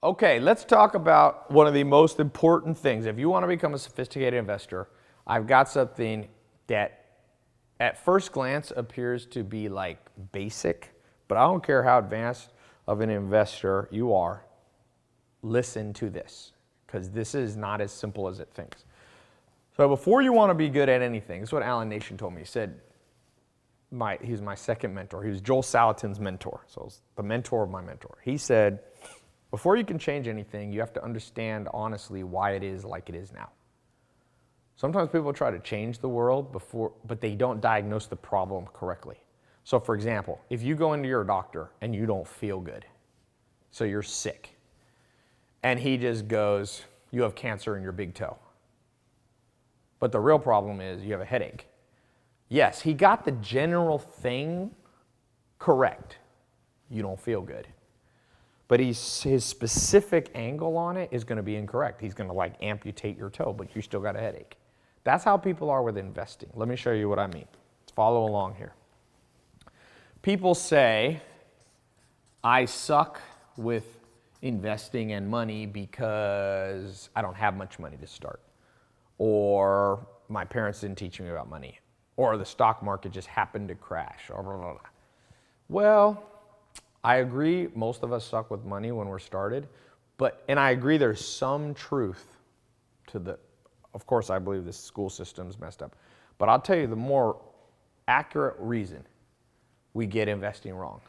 Okay, let's talk about one of the most important things. If you want to become a sophisticated investor, I've got something that at first glance appears to be like basic, but I don't care how advanced of an investor you are, listen to this, because this is not as simple as it thinks. So before you want to be good at anything, this is what Alan Nation told me. He said, he's my second mentor. He was Joel Salatin's mentor, so he's the mentor of my mentor. He said, before you can change anything, you have to understand honestly why it is like it is now. Sometimes people try to change the world but they don't diagnose the problem correctly. So for example, if you go into your doctor and you don't feel good, so you're sick, and he just goes, you have cancer in your big toe. But the real problem is you have a headache. Yes, he got the general thing correct. You don't feel good. But his specific angle on it is going to be incorrect. He's going to like amputate your toe, but you still got a headache. That's how people are with investing. Let me show you what I mean. Let's follow along here. People say, I suck with investing and money because I don't have much money to start. Or my parents didn't teach me about money. Or the stock market just happened to crash. Or blah, blah, blah. Well, I agree most of us suck with money when we're started, and I agree there's some truth to of course I believe the school system's messed up, but I'll tell you the more accurate reason we get investing wrong.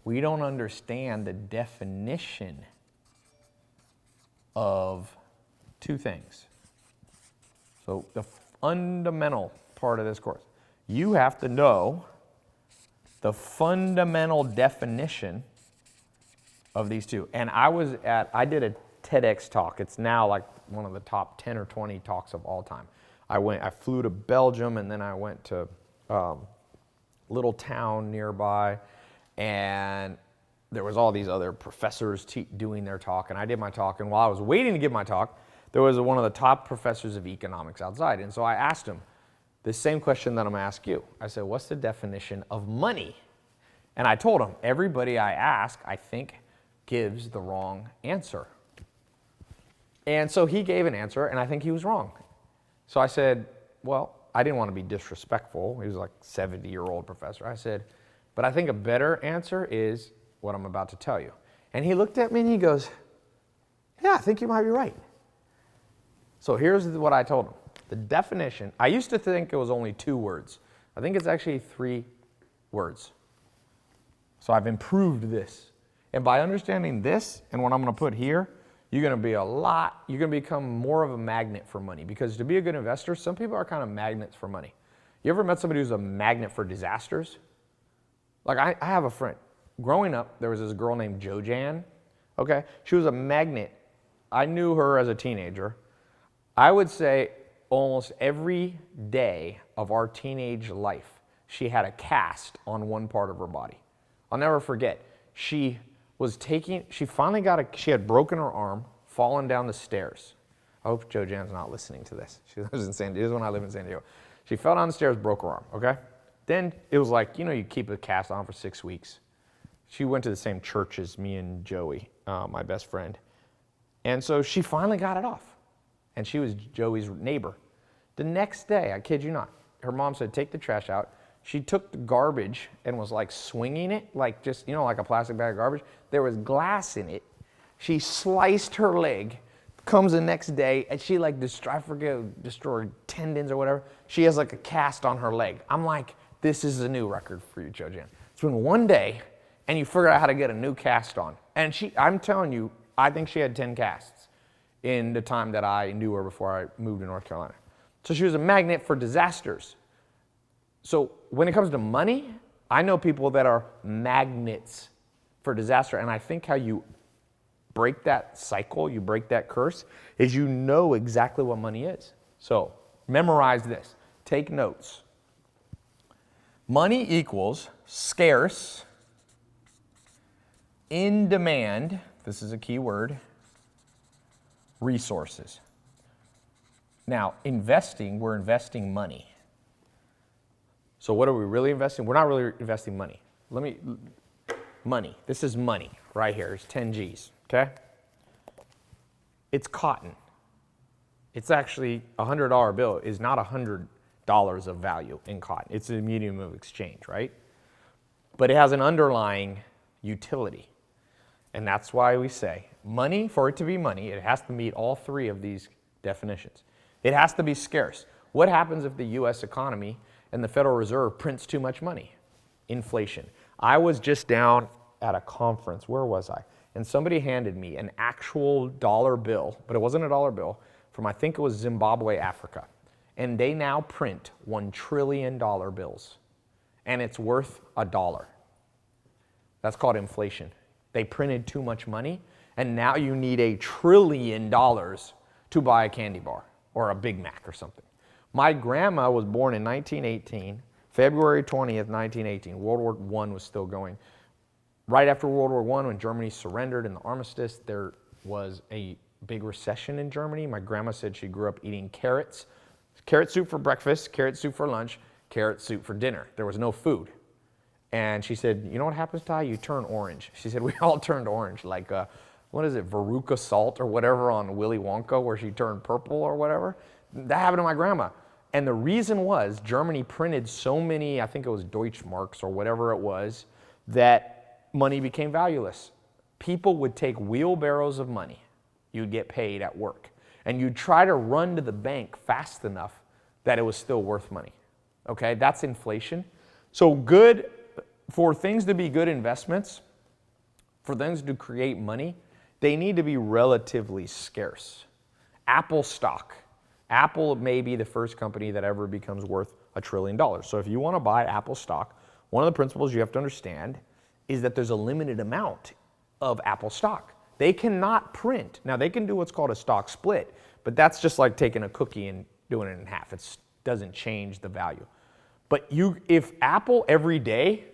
We don't understand the definition of two things. So the fundamental part of this course, you have to know the fundamental definition of these two. And I did a TEDx talk. It's now like one of the top 10 or 20 talks of all time. I flew to Belgium, and then I went to a little town nearby, and there was all these other professors doing their talk, and I did my talk, and while I was waiting to give my talk, there was one of the top professors of economics outside, and so I asked him the same question that I'm going to ask you. I said, what's the definition of money? And I told him, everybody I ask, I think, gives the wrong answer. And so he gave an answer, and I think he was wrong. So I said, well, I didn't want to be disrespectful. He was like a 70-year-old professor. I said, but I think a better answer is what I'm about to tell you. And he looked at me and he goes, yeah, I think you might be right. So here's what I told him. The definition, I used to think it was only 2 words. I think it's actually 3 words. So I've improved this. And by understanding this and what I'm going to put here, you're going to become more of a magnet for money. Because to be a good investor, some people are kind of magnets for money. You ever met somebody who's a magnet for disasters? Like I have a friend. Growing up, there was this girl named JoJan. Okay? She was a magnet. I knew her as a teenager. I would say almost every day of our teenage life, she had a cast on one part of her body. I'll never forget. She had broken her arm, fallen down the stairs. I hope JoJan's not listening to this. She lives in San Diego. This is when I live in San Diego. She fell down the stairs, broke her arm, okay? Then it was like, you keep a cast on for 6 weeks. She went to the same church as me and Joey, my best friend. And so she finally got it off. And she was Joey's neighbor. The next day, I kid you not, her mom said, take the trash out. She took the garbage and was like swinging it, like just, like a plastic bag of garbage. There was glass in it. She sliced her leg, comes the next day, and she destroyed tendons or whatever. She has like a cast on her leg. I'm like, this is a new record for you, JoJan. It's been one day, and you figure out how to get a new cast on. And I'm telling you, I think she had 10 casts in the time that I knew her before I moved to North Carolina. So she was a magnet for disasters. So when it comes to money, I know people that are magnets for disaster. And I think how you break that cycle, you break that curse, is you know exactly what money is. So memorize this. Take notes. Money equals scarce, in demand, this is a key word, resources. Now, investing, we're investing money. So what are we really investing? We're not really investing money. Money. This is money right here. It's 10 G's, okay? It's cotton. It's actually a $100 bill is not $100 of value in cotton. It's a medium of exchange, right? But it has an underlying utility. And that's why we say money, for it to be money, it has to meet all three of these definitions. It has to be scarce. What happens if the U.S. economy and the Federal Reserve prints too much money? Inflation. I was just down at a conference. Where was I? And somebody handed me an actual dollar bill, but it wasn't a dollar bill, from I think it was Zimbabwe, Africa. And they now print $1 trillion bills. And it's worth $1. That's called inflation. They printed too much money, and now you need $1 trillion to buy a candy bar or a Big Mac or something. My grandma was born in 1918, February 20th, 1918. World War I was still going. Right after World War I, when Germany surrendered in the armistice, there was a big recession in Germany. My grandma said she grew up eating carrots, carrot soup for breakfast, carrot soup for lunch, carrot soup for dinner. There was no food. And she said, you know what happens, Ty? You turn orange. She said, we all turned orange, like, what is it, Veruca Salt or whatever on Willy Wonka, where she turned purple or whatever. That happened to my grandma. And the reason was Germany printed so many, I think it was Deutschmarks or whatever it was, that money became valueless. People would take wheelbarrows of money. You'd get paid at work. And you'd try to run to the bank fast enough that it was still worth money. Okay, that's inflation. So good, for things to be good investments, for things to create money, they need to be relatively scarce. Apple stock. Apple may be the first company that ever becomes worth $1 trillion. So if you want to buy Apple stock, one of the principles you have to understand is that there's a limited amount of Apple stock. They cannot print. Now, they can do what's called a stock split, but that's just like taking a cookie and doing it in half. It doesn't change the value. But if Apple every day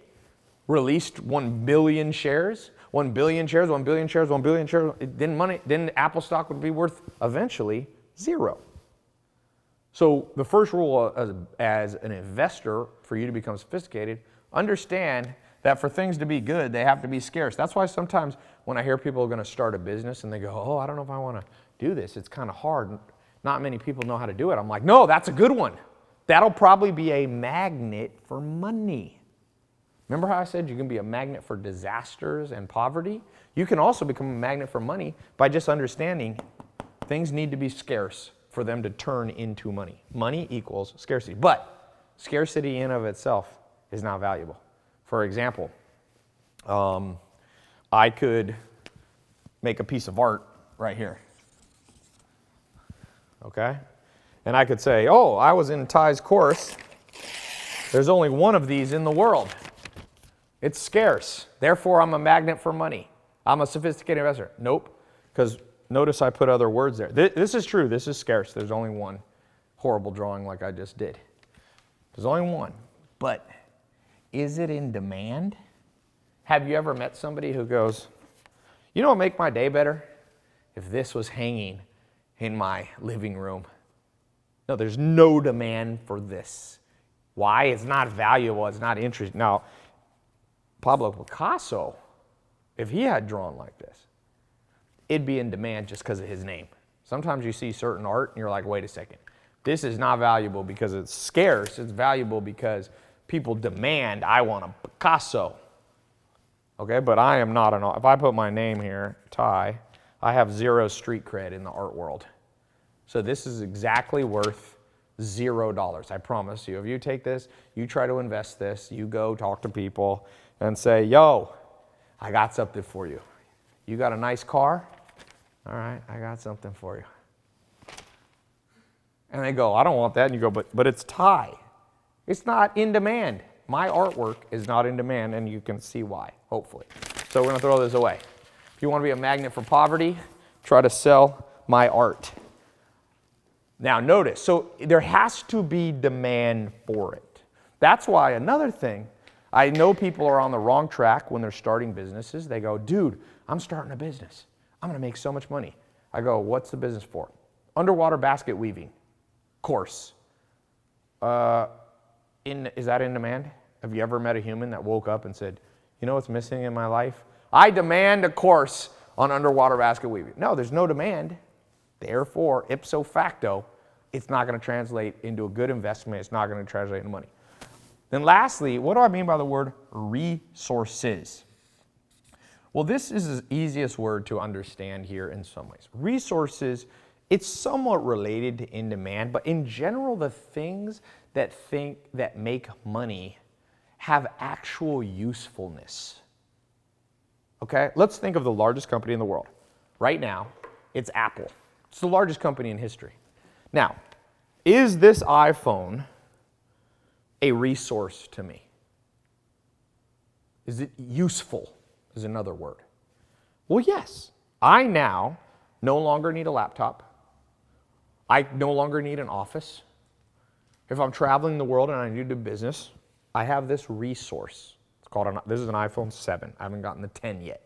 released 1 billion shares, 1 billion shares, 1 billion shares, 1 billion shares, then Apple stock would be worth eventually zero. So the first rule as an investor for you to become sophisticated, understand that for things to be good, they have to be scarce. That's why sometimes when I hear people are going to start a business and they go, oh, I don't know if I want to do this. It's kind of hard. Not many people know how to do it. I'm like, no, that's a good one. That'll probably be a magnet for money. Remember how I said you can be a magnet for disasters and poverty? You can also become a magnet for money by just understanding things need to be scarce for them to turn into money. Money equals scarcity. But scarcity in of itself is not valuable. For example, I could make a piece of art right here. Okay? And I could say, oh, I was in Ty's course. There's only one of these in the world. It's scarce. Therefore, I'm a magnet for money. I'm a sophisticated investor. Nope. Because notice I put other words there. This is true. This is scarce. There's only one. Horrible drawing like I just did. There's only one. But is it in demand? Have you ever met somebody who goes, you know what would make my day better? If this was hanging in my living room. No, there's no demand for this. Why? It's not valuable. It's not interesting. Now, Pablo Picasso, if he had drawn like this, it'd be in demand just because of his name. Sometimes you see certain art and you're like, wait a second. This is not valuable because it's scarce. It's valuable because people demand, I want a Picasso. Okay, but I am not an art. If I put my name here, Ty, I have zero street cred in the art world. So this is exactly worth $0. I promise you. If you take this, you try to invest this, you go talk to people and say, yo, I got something for you. You got a nice car? All right, I got something for you. And they go, I don't want that. And you go, but it's Ty. It's not in demand. My artwork is not in demand, and you can see why, hopefully. So we're going to throw this away. If you want to be a magnet for poverty, try to sell my art. Now notice, so there has to be demand for it. That's why another thing, I know people are on the wrong track when they're starting businesses. They go, dude, I'm starting a business. I'm going to make so much money. I go, what's the business for? Underwater basket weaving course. Is that in demand? Have you ever met a human that woke up and said, you know what's missing in my life? I demand a course on underwater basket weaving. No, there's no demand. Therefore, ipso facto, it's not going to translate into a good investment. It's not going to translate into money. Then lastly, what do I mean by the word resources? Well, this is the easiest word to understand here in some ways. Resources, it's somewhat related to in demand, but in general, the things that make money have actual usefulness. Okay, let's think of the largest company in the world. Right now, it's Apple. It's the largest company in history. Now, is this iPhone a resource to me? Is it useful, is another word? Well, yes. I now no longer need a laptop. I no longer need an office. If I'm traveling the world and I need to do business, I have this resource. This is an iPhone 7. I haven't gotten the 10 yet.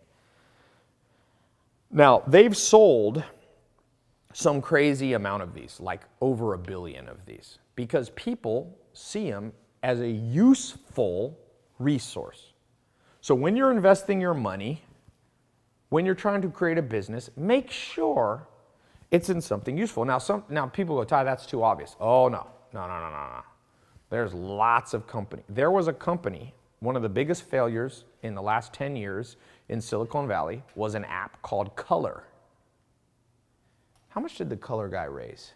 Now, they've sold some crazy amount of these, like over 1 billion of these, because people see them as a useful resource. So when you're investing your money, when you're trying to create a business, make sure it's in something useful. Now people go, Tai, that's too obvious. Oh, no. There's lots of companies. There was a company, one of the biggest failures in the last 10 years in Silicon Valley was an app called Color. How much did the Color guy raise?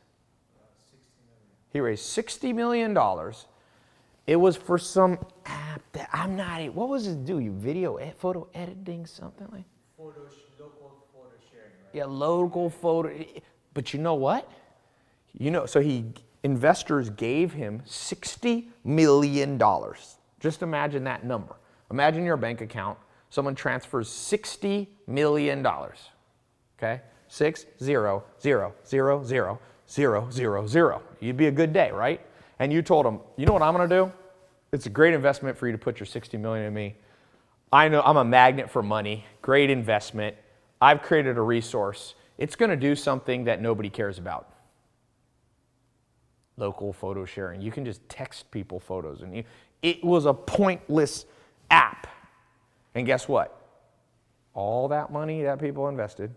60 million. He raised $60 million. It was for some app that what was it do? Photo editing, something like? Local photo sharing, right? Yeah, local photo. But you know what? So investors gave him $60 million. Just imagine that number. Imagine your bank account. Someone transfers $60 million. Okay? 6 0 0 0 0 0 0 0. You'd be a good day, right? And you told them, you know what I'm going to do? It's a great investment for you to put your $60 million in me. I know I'm a magnet for money. Great investment. I've created a resource. It's going to do something that nobody cares about. Local photo sharing. You can just text people photos. And it was a pointless app. And guess what? All that money that people invested,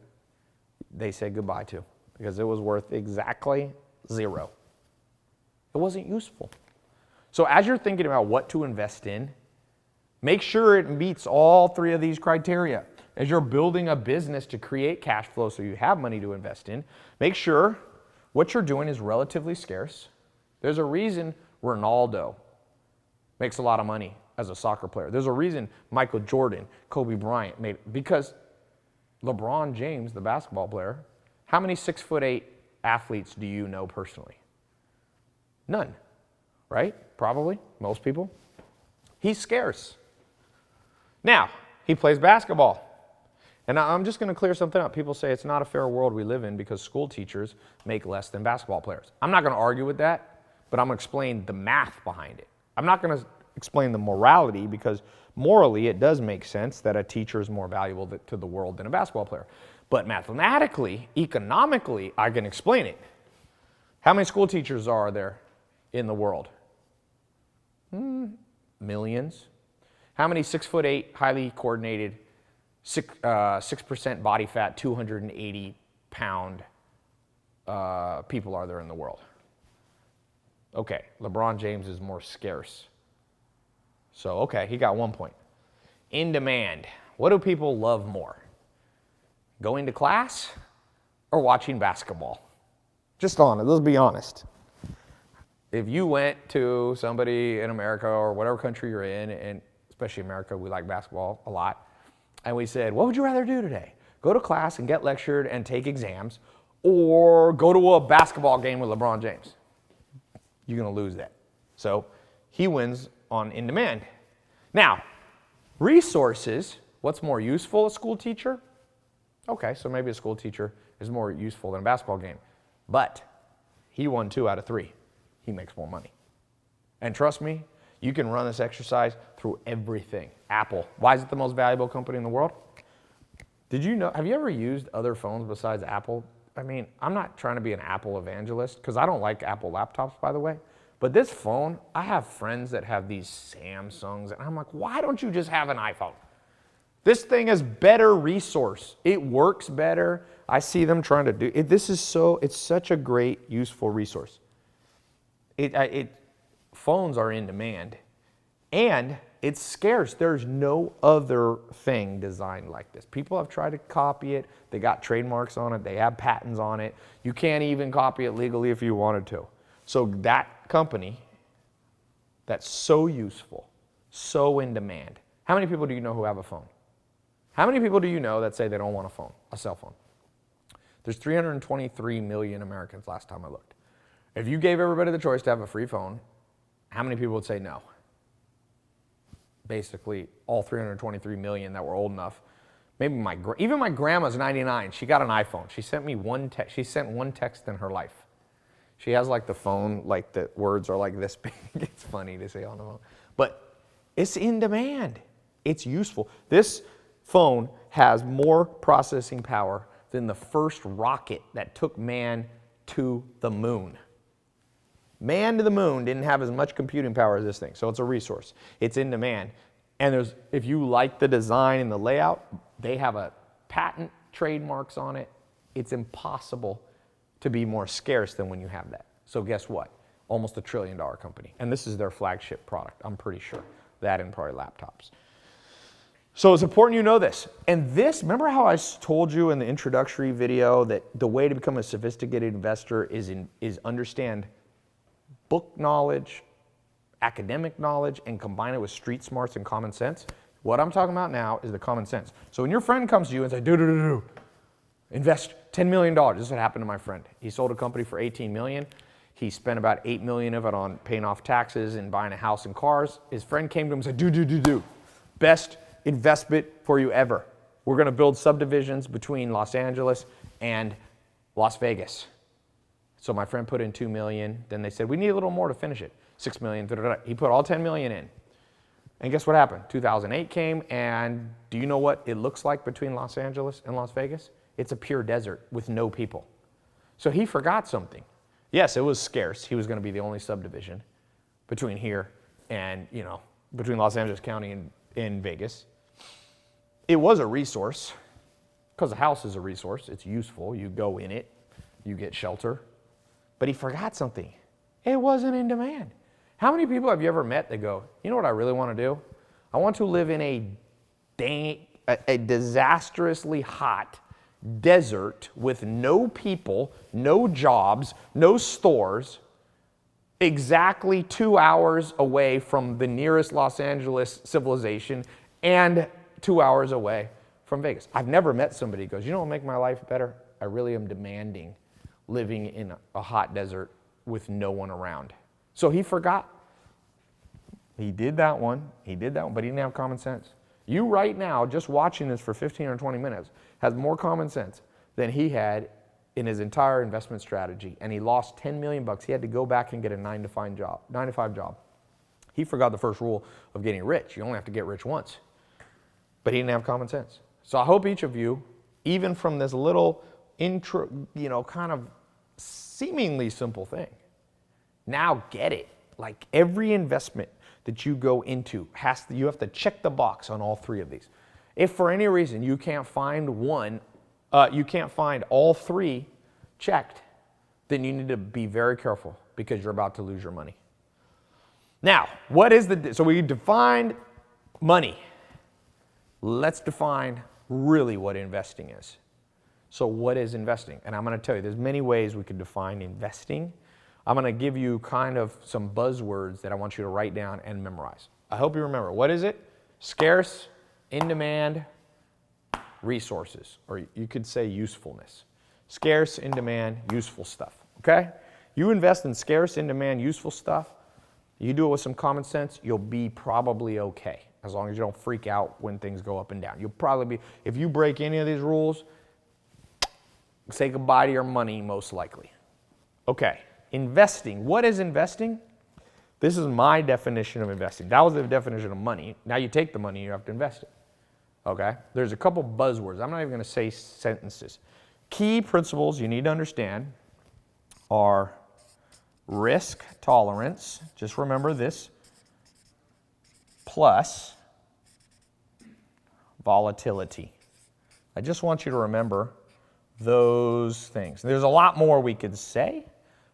they said goodbye to, because it was worth exactly zero. It wasn't useful. So as you're thinking about what to invest in, make sure it meets all 3 of these criteria. As you're building a business to create cash flow so you have money to invest in, make sure what you're doing is relatively scarce. There's a reason Ronaldo makes a lot of money as a soccer player. There's a reason Michael Jordan, Kobe Bryant because LeBron James, the basketball player, how many 6'8" athletes do you know personally? None, right? Probably, most people. He's scarce. Now, he plays basketball. And I'm just going to clear something up. People say it's not a fair world we live in because school teachers make less than basketball players. I'm not going to argue with that, but I'm going to explain the math behind it. I'm not going to explain the morality because morally it does make sense that a teacher is more valuable to the world than a basketball player. But mathematically, economically, I can explain it. How many school teachers are there in the world? Millions. How many 6'8", highly coordinated, 6% body fat, 280-pound people are there in the world? Okay, LeBron James is more scarce. So, okay, he got 1 point. In demand. What do people love more? Going to class or watching basketball? Just honest, let's be honest. If you went to somebody in America or whatever country you're in, and especially America, we like basketball a lot, and we said, what would you rather do today? Go to class and get lectured and take exams, or go to a basketball game with LeBron James? You're going to lose that. So he wins on in demand. Now, resources, what's more useful, a school teacher? Okay, so maybe a school teacher is more useful than a basketball game. But he won 2 out of 3. He makes more money. And trust me, you can run this exercise through everything. Apple, why is it the most valuable company in the world? Did you know, have you ever used other phones besides Apple? I mean, I'm not trying to be an Apple evangelist because I don't like Apple laptops, by the way. But this phone, I have friends that have these Samsungs, and I'm like, why don't you just have an iPhone? This thing is better resource. It works better. I see them trying to do it. It's such a great, useful resource. Phones are in demand, and it's scarce. There's no other thing designed like this. People have tried to copy it. They got trademarks on it. They have patents on it. You can't even copy it legally if you wanted to. So that company that's so useful, so in demand. How many people do you know who have a phone? How many people do you know that say they don't want a phone, a cell phone? There's 323 million Americans last time I looked. If you gave everybody the choice to have a free phone, how many people would say no? Basically, all 323 million that were old enough. Maybe even my grandma's 99. She got an iPhone. She sent me one text. She sent one text in her life. She has like the phone, like the words are like this big. It's funny to say on the phone. But it's in demand. It's useful. This phone has more processing power than the first rocket that took man to the moon. Man to the moon didn't have as much computing power as this thing, so it's a resource. It's in demand. And if you like the design and the layout, they have a patent trademarks on it. It's impossible to be more scarce than when you have that. So guess what? Almost $1 trillion company. And this is their flagship product, I'm pretty sure. That and probably laptops. So it's important you know this. And this, remember how I told you in the introductory video that the way to become a sophisticated investor is understand book knowledge, academic knowledge, and combine it with street smarts and common sense? What I'm talking about now is the common sense. So when your friend comes to you and says, invest $10 million. This is what happened to my friend. He sold a company for $18 million. He spent about $8 million of it on paying off taxes and buying a house and cars. His friend came to him and said, do. Best investment for you ever. We're going to build subdivisions between Los Angeles and Las Vegas. So my friend put in $2 million. Then they said, we need a little more to finish it. $6 million. He put all $10 million in. And guess what happened? 2008 came, and do you know what it looks like between Los Angeles and Las Vegas? It's a pure desert with no people. So he forgot something. Yes, it was scarce. He was going to be the only subdivision between here and, between Los Angeles County and Vegas. It was a resource, because a house is a resource. It's useful. You go in it. You get shelter. But he forgot something. It wasn't in demand. How many people have you ever met that go, you know what I really want to do? I want to live in a disastrously hot desert with no people, no jobs, no stores, exactly 2 hours away from the nearest Los Angeles civilization and 2 hours away from Vegas. I've never met somebody who goes, you know what will make my life better? I really am demanding living in a hot desert with no one around. So he forgot. He did that one, but he didn't have common sense. You right now, just watching this for 15 or 20 minutes, has more common sense than he had in his entire investment strategy, and he lost $10 million. He had to go back and get a 9 to 5 job. He forgot the first rule of getting rich. You only have to get rich once. But he didn't have common sense. So I hope each of you, even from this little kind of seemingly simple thing, now get it. Like every investment that you go into, you have to check the box on all three of these. If for any reason you can't find all three checked, then you need to be very careful because you're about to lose your money. Now, so we defined money. Let's define really what investing is. So what is investing? And I'm going to tell you, there's many ways we could define investing. I'm going to give you kind of some buzzwords that I want you to write down and memorize. I hope you remember. What is it? Scarce, in demand, resources, or you could say usefulness. Scarce, in demand, useful stuff, okay? You invest in scarce, in demand, useful stuff, you do it with some common sense, you'll be probably okay, as long as you don't freak out when things go up and down. You'll probably be, if you break any of these rules, say goodbye to your money most likely. Okay, investing. What is investing? This is my definition of investing. That was the definition of money. Now you take the money, you have to invest it. Okay? There's a couple buzzwords. I'm not even going to say sentences. Key principles you need to understand are risk tolerance. Just remember this. Plus volatility. I just want you to remember those things. There's a lot more we could say,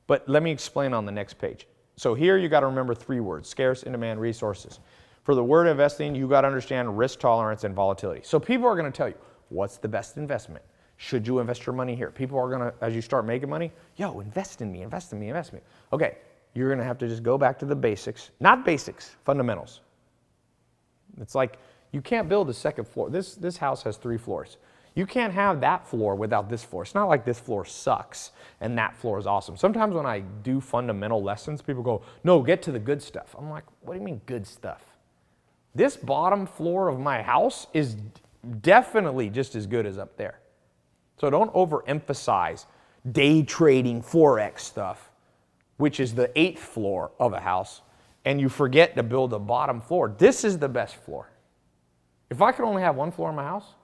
but let me explain on the next page. So here you got to remember 3 words: scarce, in demand, resources. For the word investing, you got to understand risk tolerance and volatility. So people are going to tell you, what's the best investment? Should you invest your money here? People are going to, as you start making money, yo, invest in me, invest in me, invest in me. Okay, you're going to have to just go back to the basics. Not basics, fundamentals. It's like you can't build a second floor. This house has 3 floors. You can't have that floor without this floor. It's not like this floor sucks and that floor is awesome. Sometimes when I do fundamental lessons, people go, no, get to the good stuff. I'm like, what do you mean good stuff? This bottom floor of my house is definitely just as good as up there. So don't overemphasize day trading Forex stuff, which is the 8th floor of a house, and you forget to build a bottom floor. This is the best floor. If I could only have 1 floor in my house,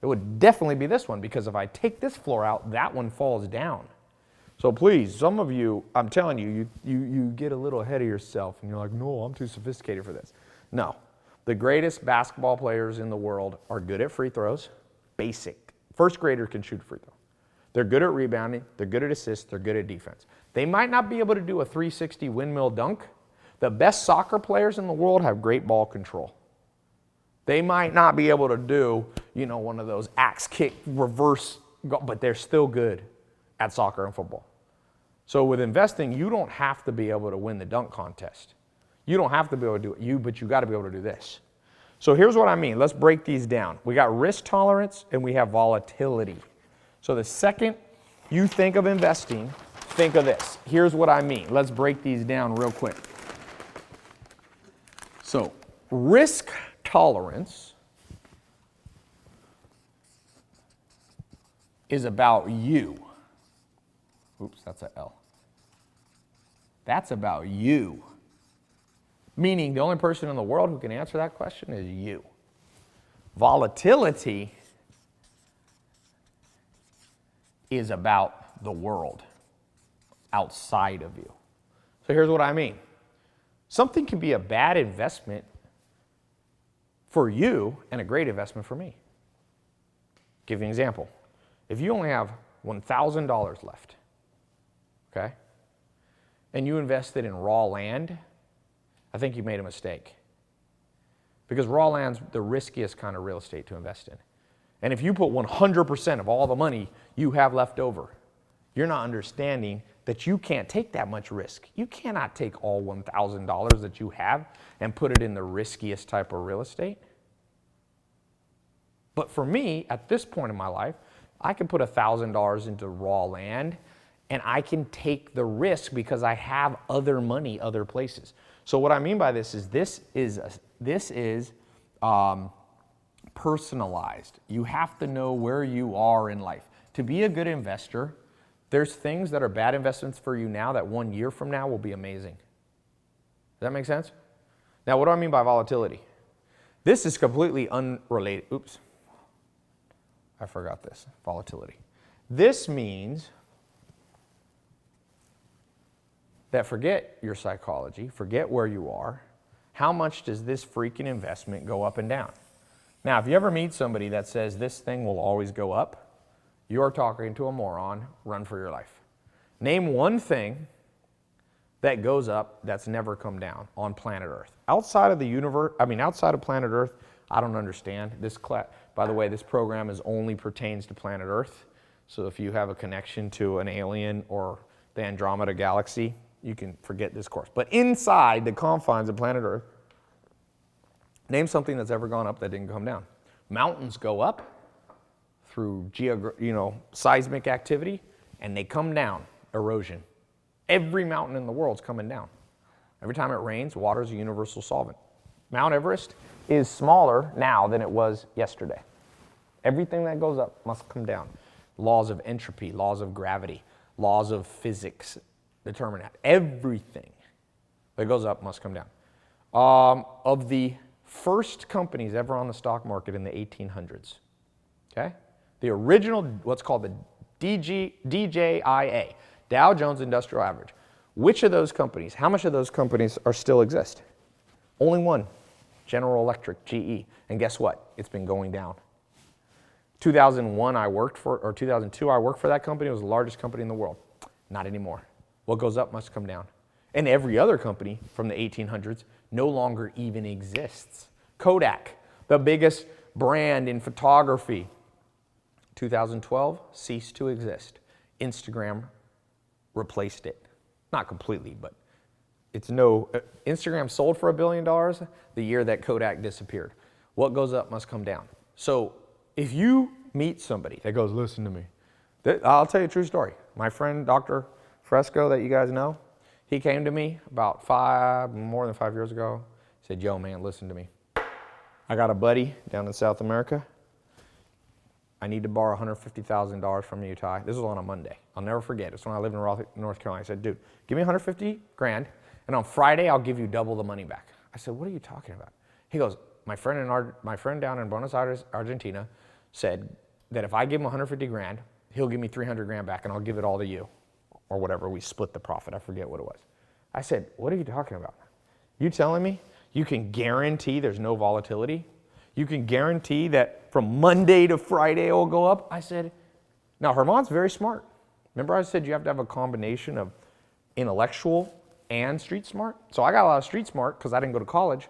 it would definitely be this one, because if I take this floor out, that one falls down. So please, some of you, I'm telling you, you get a little ahead of yourself and you're like, no, I'm too sophisticated for this. No, the greatest basketball players in the world are good at free throws, basic. First graders can shoot a free throw. They're good at rebounding, they're good at assists, they're good at defense. They might not be able to do a 360 windmill dunk. The best soccer players in the world have great ball control. They might not be able to do, one of those axe kick reverse, but they're still good at soccer and football. So with investing, you don't have to be able to win the dunk contest. You don't have to be able to do it, but you got to be able to do this. So here's what I mean. Let's break these down. We got risk tolerance and we have volatility. So the second you think of investing, think of this. Here's what I mean. Let's break these down real quick. So risk tolerance is about you. Oops, that's an L. That's about you. Meaning the only person in the world who can answer that question is you. Volatility is about the world outside of you. So here's what I mean. Something can be a bad investment for you and a great investment for me. Give you an example. If you only have $1,000 left, okay, and you invested in raw land, I think you made a mistake. Because raw land's the riskiest kind of real estate to invest in. And if you put 100% of all the money you have left over, you're not understanding that you can't take that much risk. You cannot take all $1,000 that you have and put it in the riskiest type of real estate. But for me, at this point in my life, I can put $1,000 into raw land and I can take the risk because I have other money other places. So what I mean by this is personalized. You have to know where you are in life. To be a good investor, there's things that are bad investments for you now that 1 year from now will be amazing. Does that make sense? Now, what do I mean by volatility? This is completely unrelated. Oops. I forgot this. Volatility. This means that forget your psychology, forget where you are. How much does this freaking investment go up and down? Now, if you ever meet somebody that says this thing will always go up, you're talking to a moron. Run for your life. Name one thing that goes up that's never come down on planet Earth. Outside of the universe, outside of planet Earth, I don't understand. By the way, this program only pertains to planet Earth. So if you have a connection to an alien or the Andromeda galaxy, you can forget this course. But inside the confines of planet Earth, name something that's ever gone up that didn't come down. Mountains go up through seismic activity, and they come down, erosion. Every mountain in the world's coming down. Every time it rains, water is a universal solvent. Mount Everest is smaller now than it was yesterday. Everything that goes up must come down. Laws of entropy, laws of gravity, laws of physics determine that. Everything that goes up must come down. Of the first companies ever on the stock market in the 1800s, okay? The original, what's called the DJIA, Dow Jones Industrial Average. Which of those companies, how much of those companies still exist? Only one, General Electric, GE. And guess what? It's been going down. 2001 I worked for, or 2002 I worked for that company. It was the largest company in the world. Not anymore. What goes up must come down. And every other company from the 1800s no longer even exists. Kodak, the biggest brand in photography, 2012 ceased to exist. Instagram replaced it. Not completely, but it's no, Instagram sold for $1 billion the year that Kodak disappeared. What goes up must come down. So if you meet somebody that goes, listen to me, I'll tell you a true story. My friend, Dr. Fresco, that you guys know, he came to me about more than 5 years ago. He said, yo, man, listen to me. I got a buddy down in South America. I need to borrow $150,000 from you, Tai. This was on a Monday. I'll never forget. It's when I lived in Raleigh, North Carolina. I said, dude, give me 150 grand, and on Friday, I'll give you double the money back. I said, what are you talking about? He goes, my friend down in Buenos Aires, Argentina, said that if I give him 150 grand, he'll give me 300 grand back, and I'll give it all to you, or whatever. We split the profit. I forget what it was. I said, what are you talking about? You telling me you can guarantee there's no volatility? You can guarantee that from Monday to Friday it will go up? I said, now Herman's very smart. Remember I said you have to have a combination of intellectual and street smart? So I got a lot of street smart because I didn't go to college,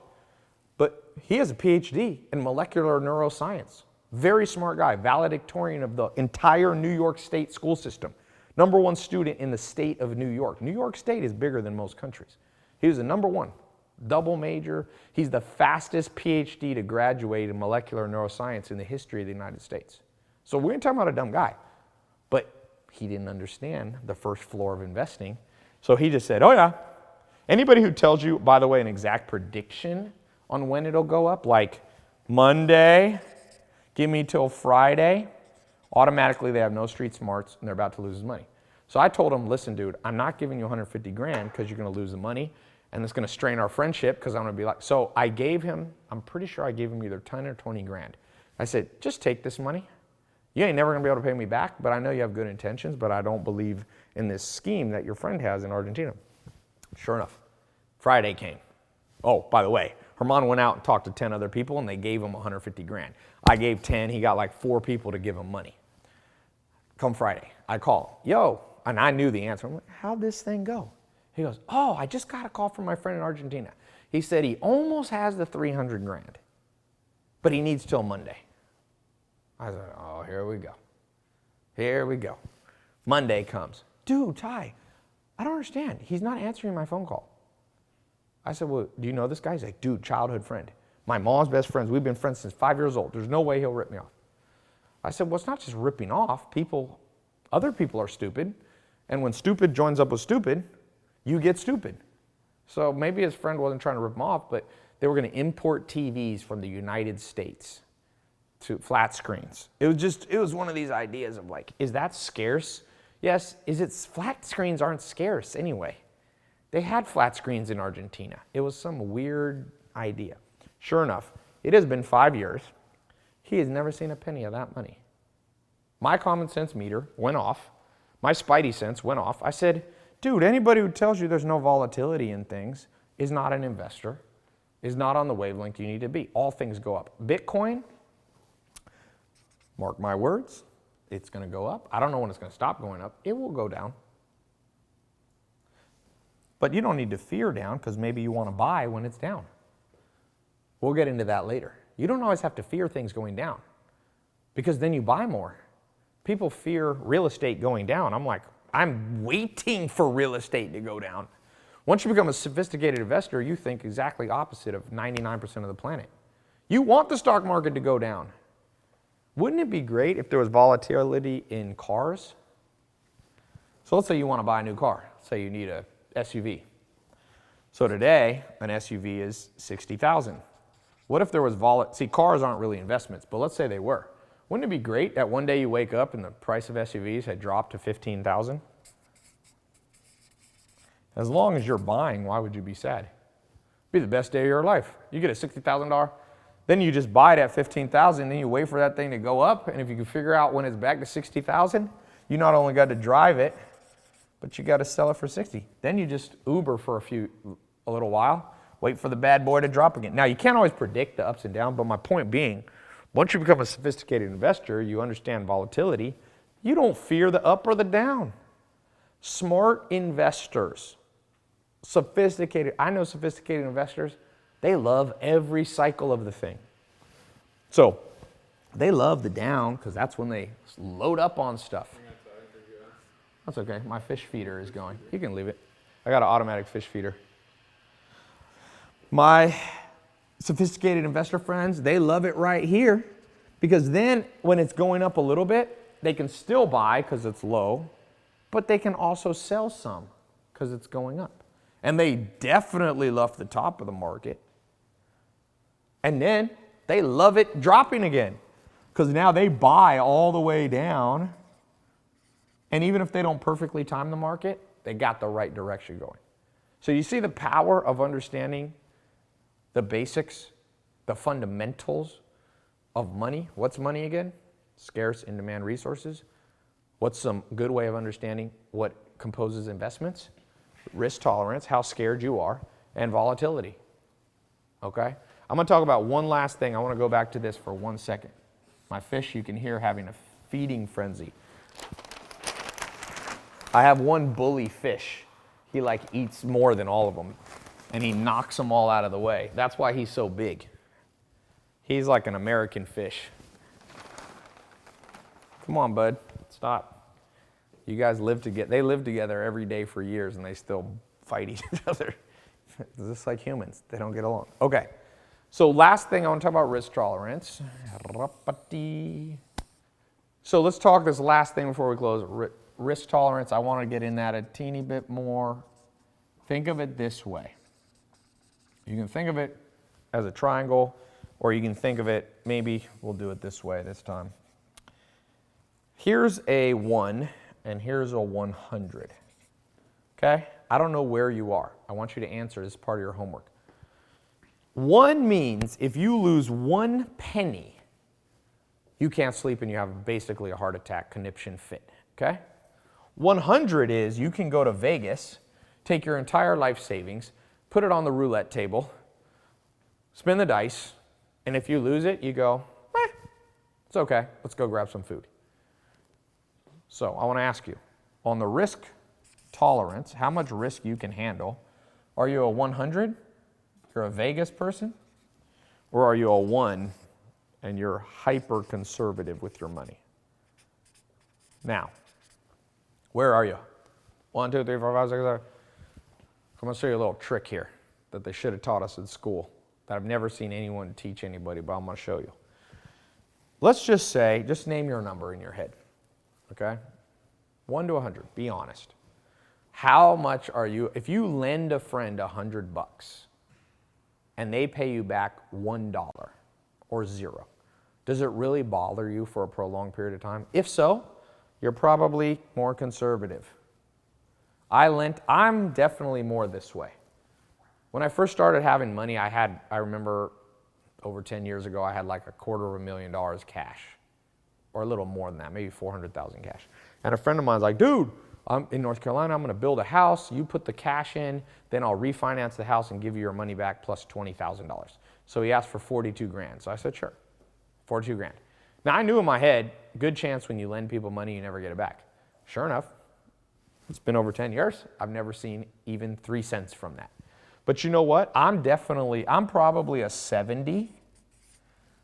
but he has a PhD in molecular neuroscience. Very smart guy, valedictorian of the entire New York State school system. #1 student in the state of New York. New York State is bigger than most countries. He was the #1. Double major. He's the fastest PhD to graduate in molecular neuroscience in the history of the United States. So we ain't talking about a dumb guy, but he didn't understand the first floor of investing. So he just said, oh yeah, anybody who tells you, by the way, an exact prediction on when it'll go up, like Monday, give me till Friday, automatically they have no street smarts and they're about to lose his money. So I told him, listen, dude, I'm not giving you 150 grand because you're going to lose the money. And it's going to strain our friendship because I'm going to be like, so I gave him, I'm pretty sure I gave him either 10 or 20 grand. I said, just take this money. You ain't never going to be able to pay me back, but I know you have good intentions, but I don't believe in this scheme that your friend has in Argentina. Sure enough, Friday came. Oh, by the way, Herman went out and talked to 10 other people and they gave him 150 grand. I gave 10, he got like 4 people to give him money. Come Friday, I call, yo, and I knew the answer. I'm like, how'd this thing go? He goes, oh, I just got a call from my friend in Argentina. He said he almost has the 300 grand, but he needs till Monday. I said, oh, here we go. Here we go. Monday comes. Dude, Tai, I don't understand. He's not answering my phone call. I said, well, do you know this guy? He's like, dude, childhood friend. My mom's best friends. We've been friends since 5 years old. There's no way he'll rip me off. I said, well, it's not just ripping off. Other people are stupid. And when stupid joins up with stupid, you get stupid. So maybe his friend wasn't trying to rip him off, but they were going to import TVs from the United States to flat screens. It was one of these ideas of like, is that scarce? Yes, flat screens aren't scarce anyway. They had flat screens in Argentina. It was some weird idea. Sure enough, it has been 5 years. He has never seen a penny of that money. My common sense meter went off. My spidey sense went off. I said, dude, anybody who tells you there's no volatility in things is not an investor, is not on the wavelength you need to be. All things go up. Bitcoin, mark my words, it's going to go up. I don't know when it's going to stop going up. It will go down. But you don't need to fear down because maybe you want to buy when it's down. We'll get into that later. You don't always have to fear things going down because then you buy more. People fear real estate going down. I'm like, I'm waiting for real estate to go down. Once you become a sophisticated investor, you think exactly opposite of 99% of the planet. You want the stock market to go down. Wouldn't it be great if there was volatility in cars? So let's say you want to buy a new car. Say you need a SUV. So today, an SUV is $60,000. What if there was See, cars aren't really investments, but let's say they were. Wouldn't it be great that one day you wake up and the price of SUVs had dropped to $15,000? As long as you're buying, why would you be sad? It'd be the best day of your life. You get a $60,000, then you just buy it at $15,000, then you wait for that thing to go up, and if you can figure out when it's back to $60,000, you not only got to drive it, but you got to sell it for $60,000. Then you just Uber for a little while, wait for the bad boy to drop again. Now, you can't always predict the ups and downs, but my point being, Once you become a sophisticated investor, you understand volatility. You don't fear the up or the down. Smart investors, I know sophisticated investors, they love every cycle of the thing. So they love the down because that's when they load up on stuff. That's okay. My fish feeder is going. You can leave it. I got an automatic fish feeder. My sophisticated investor friends, they love it right here because then when it's going up a little bit, they can still buy because it's low, but they can also sell some because it's going up. And they definitely love the top of the market. And then they love it dropping again because now they buy all the way down. And even if they don't perfectly time the market, they got the right direction going. So you see the power of understanding the basics, the fundamentals of money. What's money again? Scarce in-demand resources. What's some good way of understanding what composes investments? Risk tolerance, how scared you are, and volatility. Okay? I'm going to talk about one last thing. I want to go back to this for 1 second. My fish, you can hear having a feeding frenzy. I have one bully fish. He like eats more than all of them, and he knocks them all out of the way. That's why he's so big. He's like an American fish. Come on, bud. Stop. You guys live together. They live together every day for years, and they still fight each other. It's just like humans. They don't get along. Okay. So last thing, I want to talk about risk tolerance. So let's talk this last thing before we close. Risk tolerance, I want to get in that a teeny bit more. Think of it this way. You can think of it as a triangle, or you can think of it, maybe we'll do it this way this time. Here's a 1, and here's a 100. Okay? I don't know where you are. I want you to answer as part of your homework. 1 means if you lose 1 penny, you can't sleep and you have basically a heart attack, conniption fit. Okay? 100 is you can go to Vegas, take your entire life savings, put it on the roulette table, spin the dice, and if you lose it, you go, it's okay, let's go grab some food. So I want to ask you, on the risk tolerance, how much risk you can handle, are you a 100? You're a Vegas person? Or are you a 1 and you're hyper conservative with your money? Now, where are you? 1, 2, 3, 4, 5, 6, 7. I'm going to show you a little trick here that they should have taught us in school that I've never seen anyone teach anybody, but I'm going to show you. Let's just say, just name your number in your head, okay? 1 to 100, be honest. How much are you, if you lend a friend $100 and they pay you back $1 or 0, does it really bother you for a prolonged period of time? If so, you're probably more conservative. I'm definitely more this way. When I first started having money, I remember over 10 years ago, I had like $250,000 cash, or a little more than that, maybe 400,000 cash. And a friend of mine's like, dude, I'm in North Carolina, I'm gonna build a house, you put the cash in, then I'll refinance the house and give you your money back plus $20,000. So he asked for 42 grand. So I said, sure, 42 grand. Now I knew in my head, good chance when you lend people money, you never get it back. Sure enough, it's been over 10 years. I've never seen even 3 cents from that. But you know what? I'm probably a 70.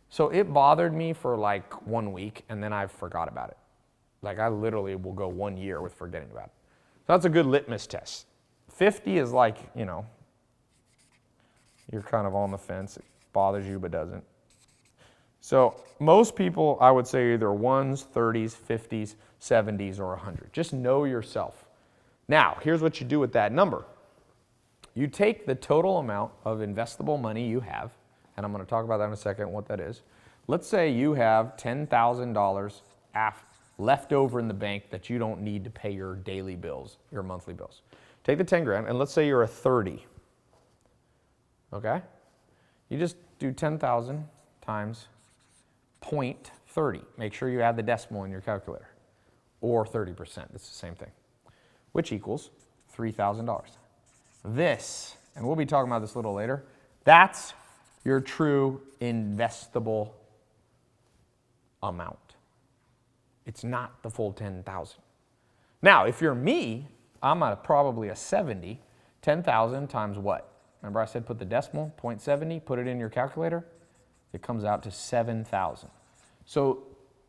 So it bothered me for like 1 week and then I forgot about it. Like I literally will go 1 year with forgetting about it. So that's a good litmus test. 50 is like, you're kind of on the fence. It bothers you but doesn't. So most people, I would say either 1s, 30s, 50s, 70s, or 100. Just know yourself. Now, here's what you do with that number. You take the total amount of investable money you have, and I'm going to talk about that in a second, what that is. Let's say you have $10,000 left over in the bank that you don't need to pay your daily bills, your monthly bills. Take the 10 grand, and let's say you're a 30. Okay? You just do 10,000 times 0.30. Make sure you add the decimal in your calculator. Or 30%, it's the same thing. Which equals $3,000. This, and we'll be talking about this a little later, that's your true investable amount. It's not the full 10,000. Now, if you're me, I'm at probably a 70. 10,000 times what? Remember I said put the decimal, 0.70, put it in your calculator. It comes out to 7,000. So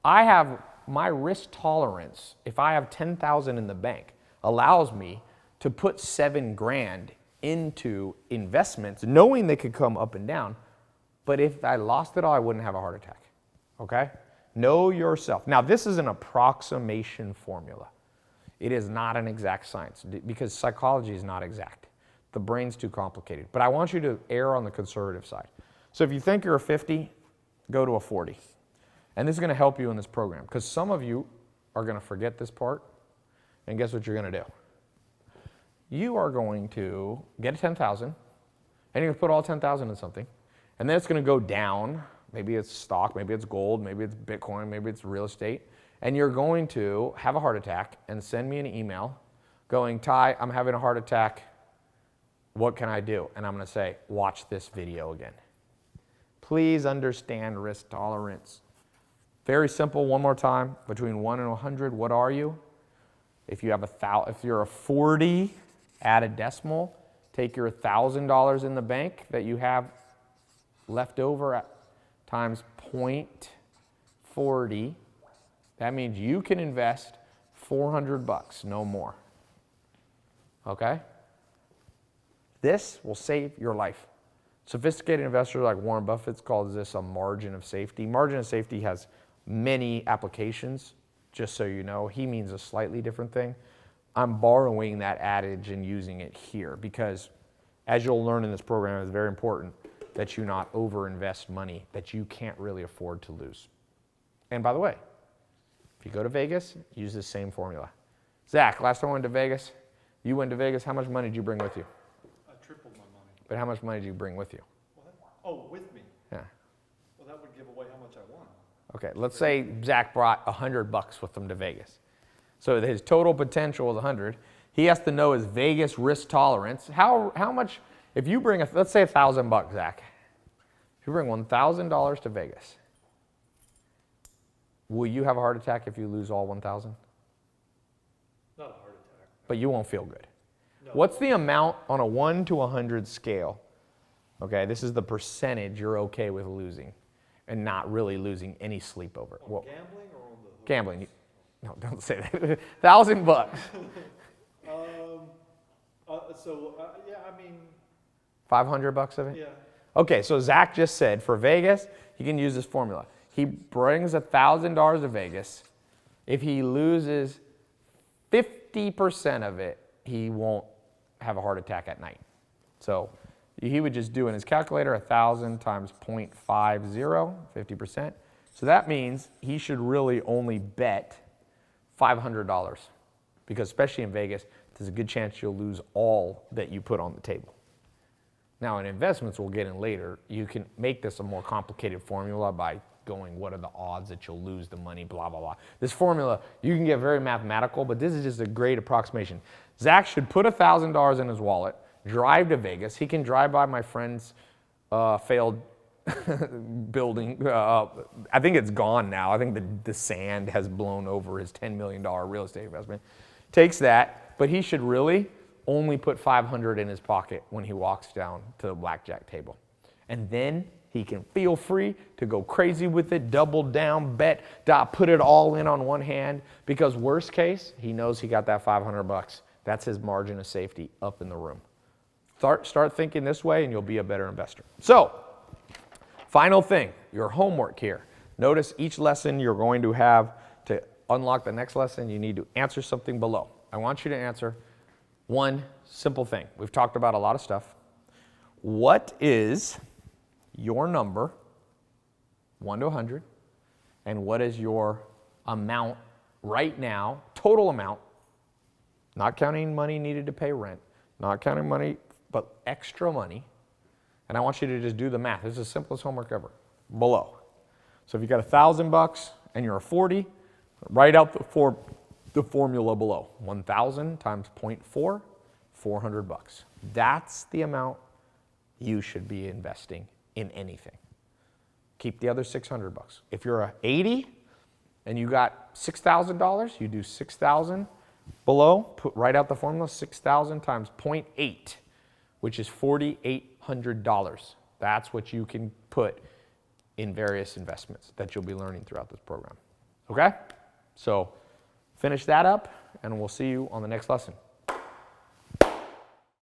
I have my risk tolerance, if I have 10,000 in the bank, allows me to put 7 grand into investments, knowing they could come up and down. But if I lost it all, I wouldn't have a heart attack. Okay? Know yourself. Now, this is an approximation formula. It is not an exact science because psychology is not exact. The brain's too complicated. But I want you to err on the conservative side. So if you think you're a 50, go to a 40. And this is going to help you in this program because some of you are going to forget this part. And guess what you're going to do? You are going to get a 10,000 and you're going to put all 10,000 in something. And then it's going to go down. Maybe it's stock, maybe it's gold, maybe it's Bitcoin, maybe it's real estate. And you're going to have a heart attack and send me an email going, Tai, I'm having a heart attack. What can I do? And I'm going to say, watch this video again. Please understand risk tolerance. Very simple, one more time. Between 1 and 100, what are you? If you have if you're a 40, add a decimal. Take your $1,000 in the bank that you have left over times 0.40. That means you can invest $400, no more. Okay? This will save your life. Sophisticated investors like Warren Buffett calls this a margin of safety. Margin of safety has many applications, just so you know. He means a slightly different thing. I'm borrowing that adage and using it here because, as you'll learn in this program, it's very important that you not overinvest money that you can't really afford to lose. And by the way, if you go to Vegas, use the same formula. Zach, last time I went to Vegas, you went to Vegas, how much money did you bring with you? I tripled my money. But how much money did you bring with you? What? Oh, with me? Yeah. Well, that would give away how much I won. Okay, let's say Zach brought $100 with him to Vegas. So his total potential is 100. He has to know his Vegas risk tolerance. How much, if you bring, let's say $1,000, Zach. If you bring $1,000 to Vegas, will you have a heart attack if you lose all 1,000? Not a heart attack. But you won't feel good. No. What's the amount on a 1 to 100 scale? Okay, this is the percentage you're okay with losing and not really losing any sleep over it. On gambling or on the hookers? Gambling. No, don't say that. $1,000. Yeah, I mean. 500 bucks of it? Yeah. Okay, so Zach just said for Vegas, he can use this formula. He brings $1,000 to Vegas. If he loses 50% of it, he won't have a heart attack at night. So he would just do in his calculator 1,000 times 0.50, 50%. So that means he should really only bet $500 because especially in Vegas, there's a good chance you'll lose all that you put on the table. Now in investments we'll get in later, you can make this a more complicated formula by going what are the odds that you'll lose the money, blah, blah, blah. This formula, you can get very mathematical, but this is just a great approximation. Zach should put $1,000 in his wallet, drive to Vegas. He can drive by my friend's failed building. I think it's gone now. I think the sand has blown over his $10 million real estate investment. Takes that, but he should really only put $500 in his pocket when he walks down to the blackjack table. And then he can feel free to go crazy with it, double down, bet, put it all in on one hand, because worst case, he knows he got that $500. That's his margin of safety up in the room. Start thinking this way and you'll be a better investor. So, final thing, your homework here. Notice each lesson you're going to have to unlock the next lesson, you need to answer something below. I want you to answer one simple thing. We've talked about a lot of stuff. What is your number, 1 to 100, and what is your amount right now, total amount, not counting money needed to pay rent, not counting money, but extra money, and I want you to just do the math. This is the simplest homework ever, below. So if you got $1,000 and you're a 40, write out the formula below. 1,000 times 0.4, $400. That's the amount you should be investing in anything. Keep the other $600. If you're a 80, and you got $6,000, you do 6,000 below, write out the formula, 6,000 times 0.8, which is $4,800. That's what you can put in various investments that you'll be learning throughout this program. Okay? So finish that up, and we'll see you on the next lesson.